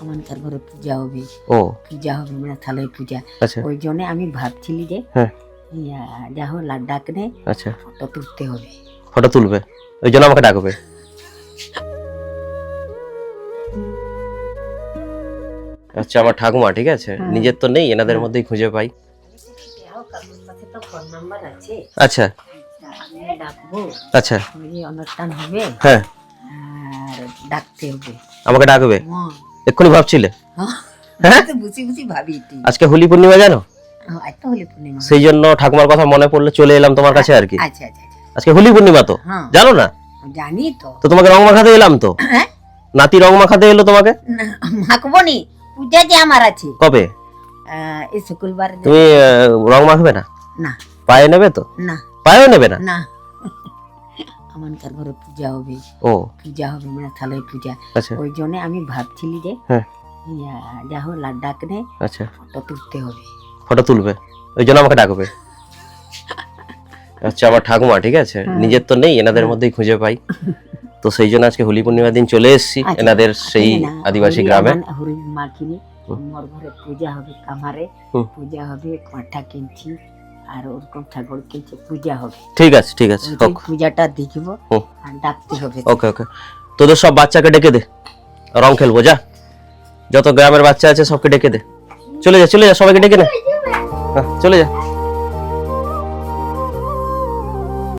আমানকার ঘরে পূজা হবে। ও পূজা হবে মানে থালায় পূজা। আচ্ছা ওই জন্য আমি ভাবছিলি যে হ্যাঁ যা হোক লাড্ডাক নে আচ্ছা ফটো তুলতে হবে। ফটো তুলবে ওই জন্য আমাকে ডাকবে। আচ্ছা আমার ঠাকুমা ঠিক আছে, নিজের তো নেই, এনাদের মধ্যেই খুঁজে পাই। ফোন নাম্বার আছে, আচ্ছা আমি ডাকবো। আচ্ছা ওই অনুষ্ঠান হবে হ্যাঁ আর ডাকতে হবে। আমাকে ডাকবে এক্ষুনি ভাবছিলে? হ্যাঁ তো বুঝি বুঝি ভাবি এটি। আজকে হোলি পূর্ণিমা জানো, আজকে হোলি পূর্ণিমা। সেই জন্য ঠাকুমার কথা মনে পড়লে চলে এলাম তোমার কাছে আর কি। আচ্ছা আচ্ছা আচ্ছা, আজকে হোলি পূর্ণিমা তো জানো না? জানি তো। তো তোমাকে রং মাখাতে এলাম তো। হ্যাঁ নাতি রং মাখাতে এলো তোমাকে। না, মাখবো নি, পূজা যে আমার আছে। কবে? এই শুক্রবার। তুমি রং মাখবে না? না পায়ে নেবে তো? না পায়েও নেবে না? না আমানকার ঘরে পূজা হবে। ও পূজা হবে মানে থালায় পূজা। আচ্ছা ওই জন্য আমি ভাবছিলি যে হ্যাঁ যা হোক লাড্ডাক নে আচ্ছা ফটো তুলতে হবে। ফটো তুলবে ওই জন্য আমাকে ডাকবে। আচ্ছা আমার ঠাকুমা ঠিক আছে, নিজের তো নেই, এনাদের মধ্যেই খুঁজে পাই। তো সেই জন্য আজকে হোলি পূর্ণিমার দিন চলে এসেছি এনাদের সেই আদিবাসী গ্রামে। হোলি মাখিনি মোর ঘরে পূজা হবে, কামারে পূজা হবে, কাঁঠা কিনছি আর ওরকম ঠাকুর কিনছি, পূজা হবে। ঠিক আছে ঠিক আছে, ওই পূজাটা দেখবো আর ডাকতে হবে। ওকে ওকে, তোদের সব বাচ্চাকে ডেকে দে, রং খেলবো। যা যত গ্রামের বাচ্চা আছে সবকে ডেকে দে, চলে যা চলে যা, সবাইকে ডেকে নে, চলে যা।